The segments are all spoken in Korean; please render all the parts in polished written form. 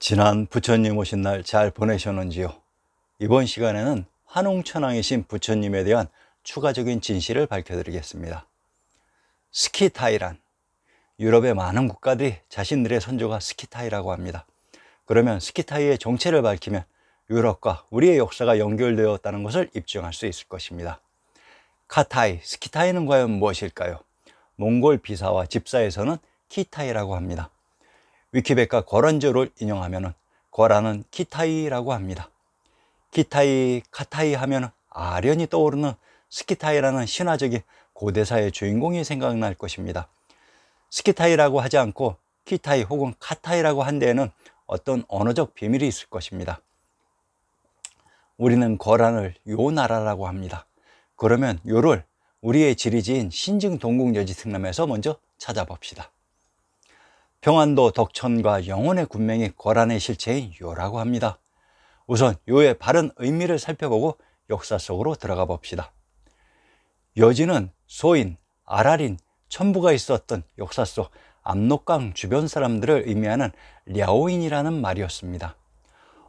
지난 부처님 오신 날 잘 보내셨는지요? 이번 시간에는 환웅천왕이신 부처님에 대한 추가적인 진실을 밝혀드리겠습니다. 스키타이란, 유럽의 많은 국가들이 자신들의 선조가 스키타이라고 합니다. 그러면 스키타이의 정체를 밝히면 유럽과 우리의 역사가 연결되었다는 것을 입증할 수 있을 것입니다. 카타이, 스키타이는 과연 무엇일까요? 몽골 비사와 집사에서는 키타이라고 합니다. 위키백과 거란조를 인용하면 거란은 키타이라고 합니다. 키타이, 카타이 하면 아련히 떠오르는 스키타이라는 신화적인 고대사의 주인공이 생각날 것입니다. 스키타이라고 하지 않고 키타이 혹은 카타이라고 한 데에는 어떤 언어적 비밀이 있을 것입니다. 우리는 거란을 요 나라라고 합니다. 그러면 요를 우리의 지리지인 신증동국여지승남에서 먼저 찾아봅시다. 평안도 덕천과 영혼의 군명이 거란의 실체인 요라고 합니다. 우선 요의 바른 의미를 살펴보고 역사 속으로 들어가 봅시다. 여지는 소인, 아라린, 천부가 있었던 역사 속 압록강 주변 사람들을 의미하는 랴오인이라는 말이었습니다.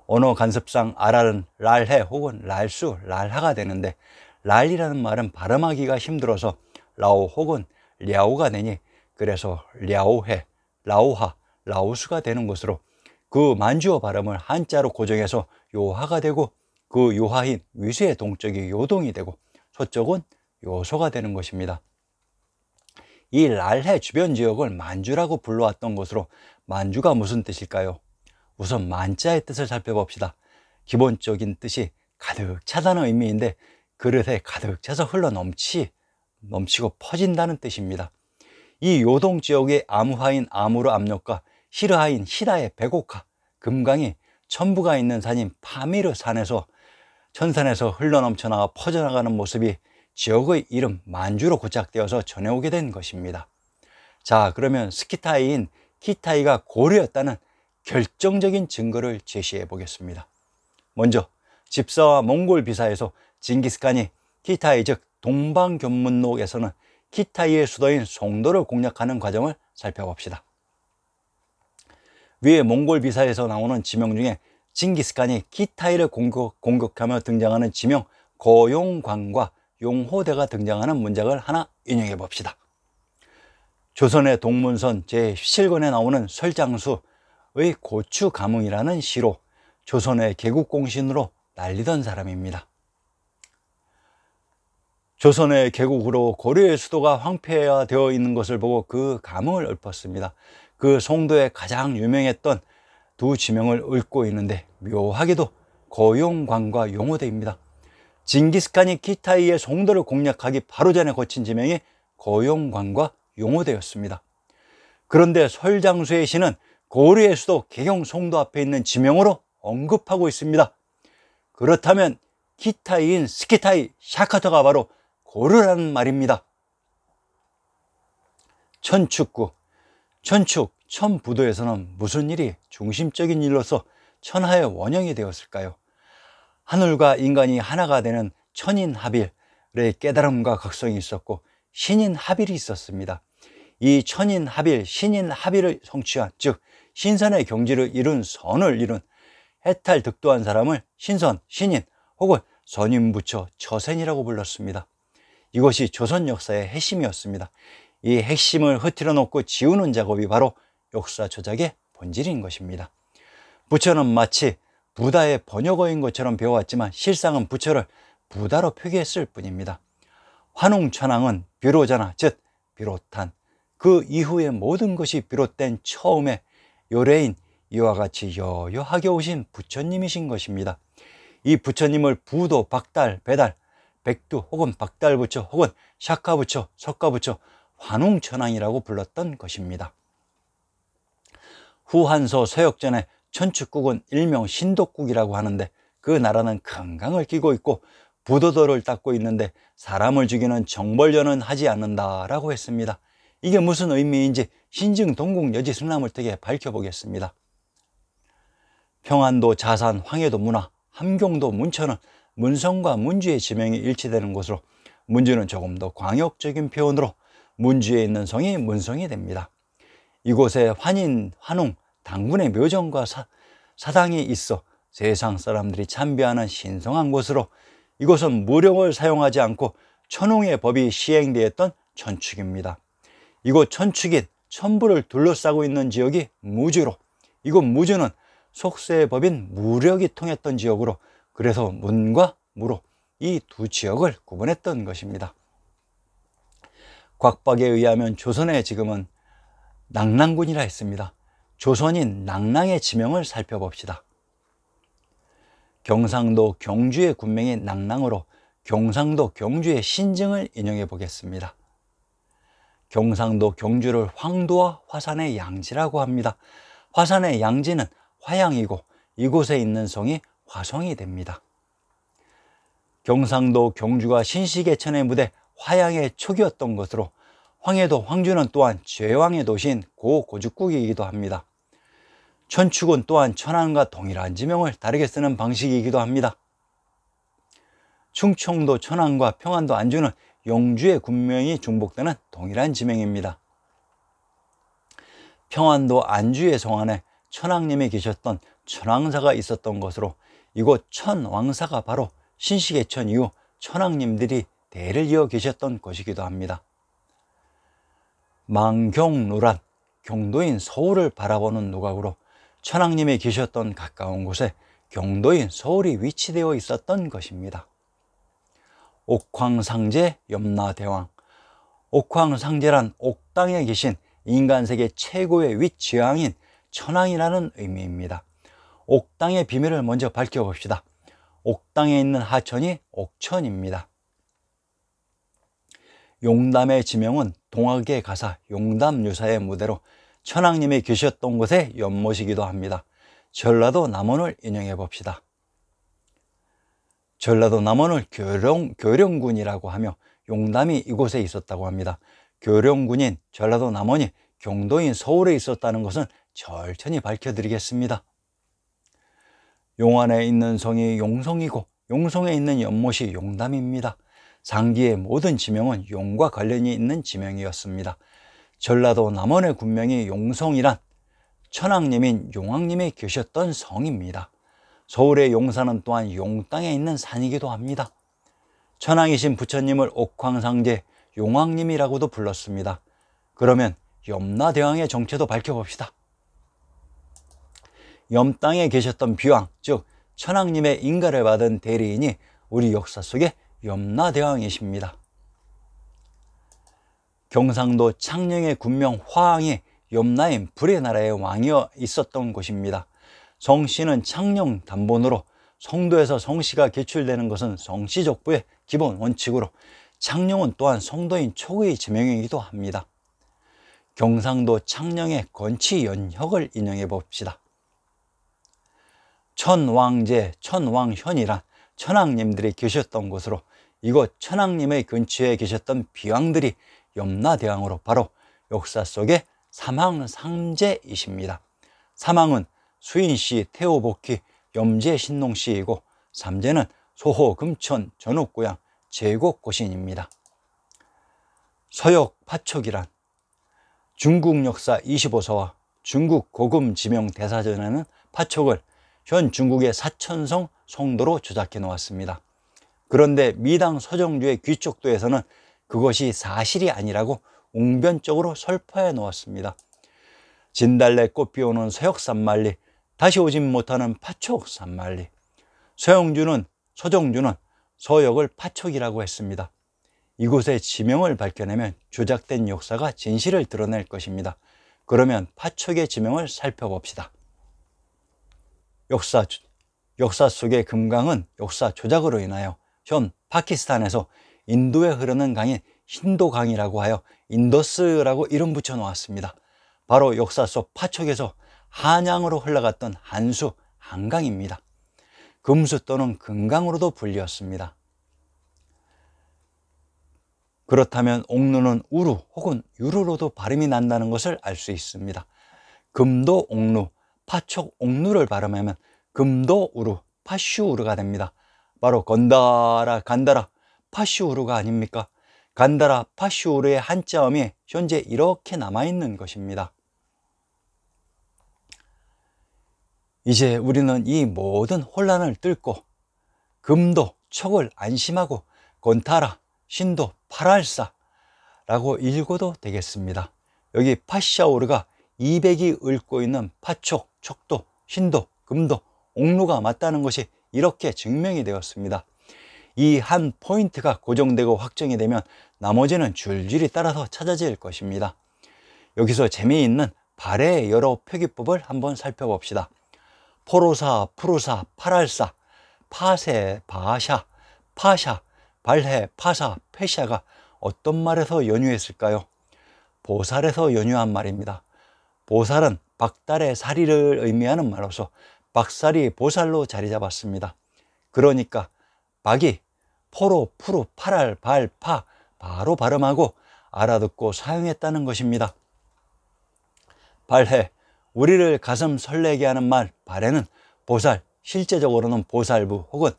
언어 간섭상 아랄은 랄해 혹은 랄수, 랄하가 되는데 랄이라는 말은 발음하기가 힘들어서 라오 혹은 랴오가 되니 그래서 랴오해, 라오하, 라오수가 되는 것으로 그 만주어 발음을 한자로 고정해서 요하가 되고 그 요하인 위수의 동쪽이 요동이 되고 서쪽은 요소가 되는 것입니다. 이 랄해 주변 지역을 만주라고 불러왔던 것으로 만주가 무슨 뜻일까요? 우선 만자의 뜻을 살펴봅시다. 기본적인 뜻이 가득 차다는 의미인데 그릇에 가득 차서 흘러 넘치고 퍼진다는 뜻입니다. 이 요동 지역의 아무하인 아무르 압력과 히르하인 히라의 베고카, 금강이 천부가 있는 산인 파미르 산에서 천산에서 흘러넘쳐나가 퍼져나가는 모습이 지역의 이름 만주로 고착되어서 전해오게 된 것입니다. 자, 그러면 스키타이인 키타이가 고려였다는 결정적인 증거를 제시해 보겠습니다. 먼저 집사와 몽골 비사에서 징기스칸이 키타이 즉 동방견문록에서는 키타이의 수도인 송도를 공략하는 과정을 살펴봅시다. 위에 몽골 비사에서 나오는 지명 중에 징기스칸이 키타이를 공격하며 등장하는 지명 고용관과 용호대가 등장하는 문장을 하나 인용해 봅시다. 조선의 동문선 제17권에 나오는 설장수의 고추가뭉이라는 시로 조선의 개국공신으로 날리던 사람입니다. 조선의 개국으로 고려의 수도가 황폐화되어 있는 것을 보고 그 감흥을 읊었습니다. 그 송도에 가장 유명했던 두 지명을 읊고 있는데 묘하게도 고용관과 용호대입니다. 징기스칸이 키타이의 송도를 공략하기 바로 전에 거친 지명이 고용관과 용호대였습니다. 그런데 설장수의 시는 고려의 수도 개경 송도 앞에 있는 지명으로 언급하고 있습니다. 그렇다면 키타이인 스키타이 샤카터가 바로 고르라는 말입니다. 천축구, 천축, 천부도에서는 무슨 일이 중심적인 일로서 천하의 원형이 되었을까요? 하늘과 인간이 하나가 되는 천인합일의 깨달음과 각성이 있었고 신인합일이 있었습니다. 이 천인합일, 신인합일을 성취한 즉 신선의 경지를 이룬 선을 이룬 해탈득도한 사람을 신선, 신인 혹은 선임부처, 처센이라고 불렀습니다. 이것이 조선 역사의 핵심이었습니다. 이 핵심을 흐트러 놓고 지우는 작업이 바로 역사 조작의 본질인 것입니다. 부처는 마치 부다의 번역어인 것처럼 배워왔지만 실상은 부처를 부다로 표기했을 뿐입니다. 환웅천왕은 비로자나 즉 비롯한 그 이후의 모든 것이 비롯된 처음의 요래인 이와 같이 여여하게 오신 부처님이신 것입니다. 이 부처님을 부도, 박달, 배달, 백두 혹은 박달부처 혹은 샤카부처, 석가부처, 환웅천왕이라고 불렀던 것입니다. 후한서 서역전에 천축국은 일명 신독국이라고 하는데 그 나라는 큰 강을 끼고 있고 부도도를 닦고 있는데 사람을 죽이는 정벌전은 하지 않는다라고 했습니다. 이게 무슨 의미인지 신증동국여지승남을 통해 밝혀보겠습니다. 평안도, 자산, 황해도, 문화, 함경도, 문천은 문성과 문주의 지명이 일치되는 곳으로 문주는 조금 더 광역적인 표현으로 문주에 있는 성이 문성이 됩니다. 이곳에 환인, 환웅, 당군의 묘정과 사당이 있어 세상 사람들이 참배하는 신성한 곳으로 이곳은 무령을 사용하지 않고 천웅의 법이 시행되었던 천축입니다. 이곳 천축인 천부를 둘러싸고 있는 지역이 무주로, 이곳 무주는 속세의 법인 무력이 통했던 지역으로, 그래서 문과 무로 이 두 지역을 구분했던 것입니다. 곽박에 의하면 조선의 지금은 낭랑군이라 했습니다. 조선인 낭랑의 지명을 살펴봅시다. 경상도 경주의 군명이 낭랑으로 경상도 경주의 신증을 인용해 보겠습니다. 경상도 경주를 황도와 화산의 양지라고 합니다. 화산의 양지는 화양이고 이곳에 있는 성이 화성이 됩니다. 경상도 경주가 신시계천의 무대 화양의 촉이었던 것으로 황해도 황주는 또한 제왕의 도시인 고고죽국이기도 합니다. 천축은 또한 천안과 동일한 지명을 다르게 쓰는 방식이기도 합니다. 충청도 천안과 평안도 안주는 영주의 군명이 중복되는 동일한 지명입니다. 평안도 안주의 성안에 천왕님이 계셨던 천왕사가 있었던 것으로 이곳 천왕사가 바로 신시계천 이후 천왕님들이 대를 이어 계셨던 곳이기도 합니다. 망경루란 경도인 서울을 바라보는 누각으로 천왕님이 계셨던 가까운 곳에 경도인 서울이 위치되어 있었던 것입니다. 옥황상제 염라대왕, 옥황상제란 옥당에 계신 인간세계 최고의 윗지왕인 천왕이라는 의미입니다. 옥당의 비밀을 먼저 밝혀봅시다. 옥당에 있는 하천이 옥천입니다. 용담의 지명은 동학의 가사 용담유사의 무대로 천왕님이 계셨던 곳의 연못이기도 합니다. 전라도 남원을 인용해 봅시다. 전라도 남원을 교령군이라고 하며 용담이 이곳에 있었다고 합니다. 교령군인 전라도 남원이 경도인 서울에 있었다는 것은 절천히 밝혀드리겠습니다. 용안에 있는 성이 용성이고 용성에 있는 연못이 용담입니다. 상기의 모든 지명은 용과 관련이 있는 지명이었습니다. 전라도 남원의 군명이 용성이란 천왕님인 용왕님이 계셨던 성입니다. 서울의 용산은 또한 용땅에 있는 산이기도 합니다. 천왕이신 부처님을 옥황상제 용왕님이라고도 불렀습니다. 그러면 염라대왕의 정체도 밝혀봅시다. 염땅에 계셨던 비왕, 즉 천왕님의 인가를 받은 대리인이 우리 역사 속에 염라대왕이십니다. 경상도 창녕의 군명 화왕이 염라인 불의 나라의 왕이어 있었던 곳입니다. 성씨는 창녕 단본으로 성도에서 성씨가 개출되는 것은 성씨족부의 기본 원칙으로 창녕은 또한 성도인 초의 지명이기도 합니다. 경상도 창녕의 건치연혁을 인용해 봅시다. 천왕제, 천왕현이란 천왕님들이 계셨던 곳으로 이곳 천왕님의 근처에 계셨던 비왕들이 염라대왕으로 바로 역사 속의 삼왕삼제이십니다. 삼왕은 수인씨, 태호복희, 염제신농씨이고 삼제는 소호, 금천, 전옥고양, 제곡고신입니다. 서역 파촉이란 중국 역사 25서와 중국 고금 지명 대사전에는 파촉을 현 중국의 사천성 송도로 조작해 놓았습니다. 그런데 미당 서정주의 귀족도에서는 그것이 사실이 아니라고 웅변적으로 설파해 놓았습니다. 진달래 꽃 피우는 서역산만리, 다시 오진 못하는 파촉산만리. 서정주는 서역을 파촉이라고 했습니다. 이곳의 지명을 밝혀내면 조작된 역사가 진실을 드러낼 것입니다. 그러면 파촉의 지명을 살펴봅시다. 역사 속의 금강은 역사 조작으로 인하여 현 파키스탄에서 인도에 흐르는 강인 힌도강이라고 하여 인더스라고 이름 붙여 놓았습니다. 바로 역사 속 파촉에서 한양으로 흘러갔던 한수, 한강입니다. 금수 또는 금강으로도 불리었습니다. 그렇다면 옥루는 우루 혹은 유루로도 발음이 난다는 것을 알 수 있습니다. 금도 옥루, 파촉 옥루를 발음하면 금도 우루, 파슈우루가 됩니다. 바로 건다라, 간다라, 파슈우루가 아닙니까? 간다라, 파슈우루의 한자음이 현재 이렇게 남아있는 것입니다. 이제 우리는 이 모든 혼란을 뚫고 금도, 촉을 안심하고 곤타라, 신도, 파랄사라고 읽어도 되겠습니다. 여기 파샤오르가 200이 읊고 있는 파촉, 촉도, 신도, 금도, 옥루가 맞다는 것이 이렇게 증명이 되었습니다. 이 한 포인트가 고정되고 확정이 되면 나머지는 줄줄이 따라서 찾아질 것입니다. 여기서 재미있는 발해의 여러 표기법을 한번 살펴봅시다. 포로사, 푸르사, 파랄사, 파세, 바샤, 파샤, 발해, 파사, 페샤가 어떤 말에서 연유했을까요? 보살에서 연유한 말입니다. 보살은 박달의 사리를 의미하는 말로서 박살이 보살로 자리 잡았습니다. 그러니까 박이 포로, 푸르, 파랄, 발, 파 바로 발음하고 알아듣고 사용했다는 것입니다. 발해, 우리를 가슴 설레게 하는 말 발해는 보살, 실제적으로는 보살부 혹은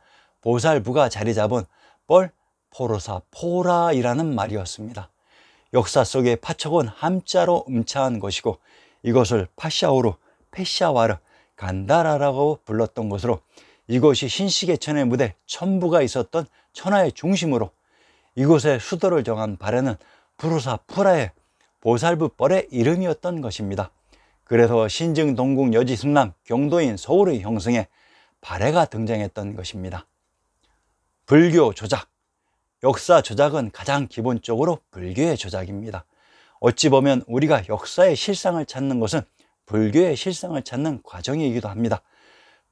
보살부가 자리 잡은 뻘, 포로사, 포라이라는 말이었습니다. 역사 속의 파촉은 함자로 음차한 것이고 이것을 파샤오르, 페샤와르, 간다라라고 불렀던 것으로 이곳이 신시계천의 무대 천부가 있었던 천하의 중심으로 이곳의 수도를 정한 발해는 부르사 푸라의 보살부 뻘의 이름이었던 것입니다. 그래서 신증, 동국, 여지, 승남, 경도인, 서울의 형성에 발해가 등장했던 것입니다. 불교 조작, 역사 조작은 가장 기본적으로 불교의 조작입니다. 어찌 보면 우리가 역사의 실상을 찾는 것은 불교의 실상을 찾는 과정이기도 합니다.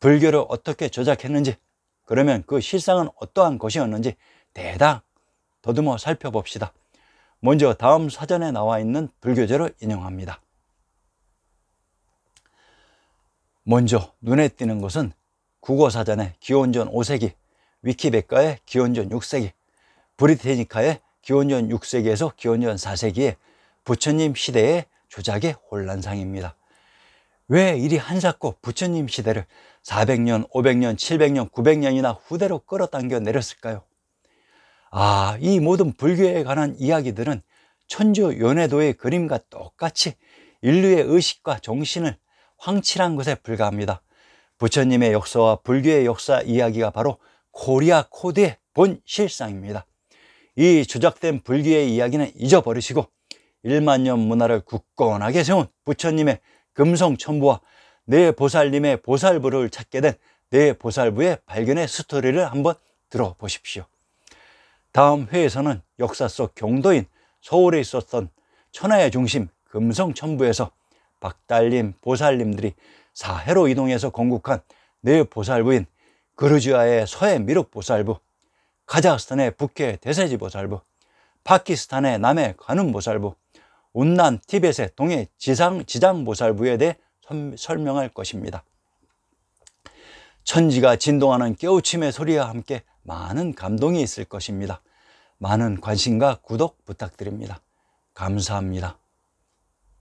불교를 어떻게 조작했는지, 그러면 그 실상은 어떠한 것이었는지 대강 더듬어 살펴봅시다. 먼저 다음 사전에 나와 있는 불교제를 인용합니다. 먼저 눈에 띄는 것은 국어사전의 기원전 5세기, 위키백과의 기원전 6세기, 브리테니카의 기원전 6세기에서 기원전 4세기의 부처님 시대의 조작의 혼란상입니다. 왜 이리 한사코 부처님 시대를 400년, 500년, 700년, 900년이나 후대로 끌어당겨 내렸을까요? 이 모든 불교에 관한 이야기들은 천주 연회도의 그림과 똑같이 인류의 의식과 정신을 황칠한 것에 불과합니다. 부처님의 역사와 불교의 역사 이야기가 바로 코리아 코드의 본 실상입니다. 이 조작된 불교의 이야기는 잊어버리시고 1만 년 문화를 굳건하게 세운 부처님의 금성천부와 내 보살님의 보살부를 찾게 된 내 보살부의 발견의 스토리를 한번 들어보십시오. 다음 회에서는 역사 속 경도인 서울에 있었던 천하의 중심 금성천부에서 박달림, 보살님들이 사해로 이동해서 건국한 내 보살부인 그루지아의 서해 미륵 보살부, 카자흐스탄의 북해 대세지 보살부, 파키스탄의 남해 관음 보살부, 운남 티벳의 동해 지장 보살부에 대해 설명할 것입니다. 천지가 진동하는 깨우침의 소리와 함께 많은 감동이 있을 것입니다. 많은 관심과 구독 부탁드립니다. 감사합니다.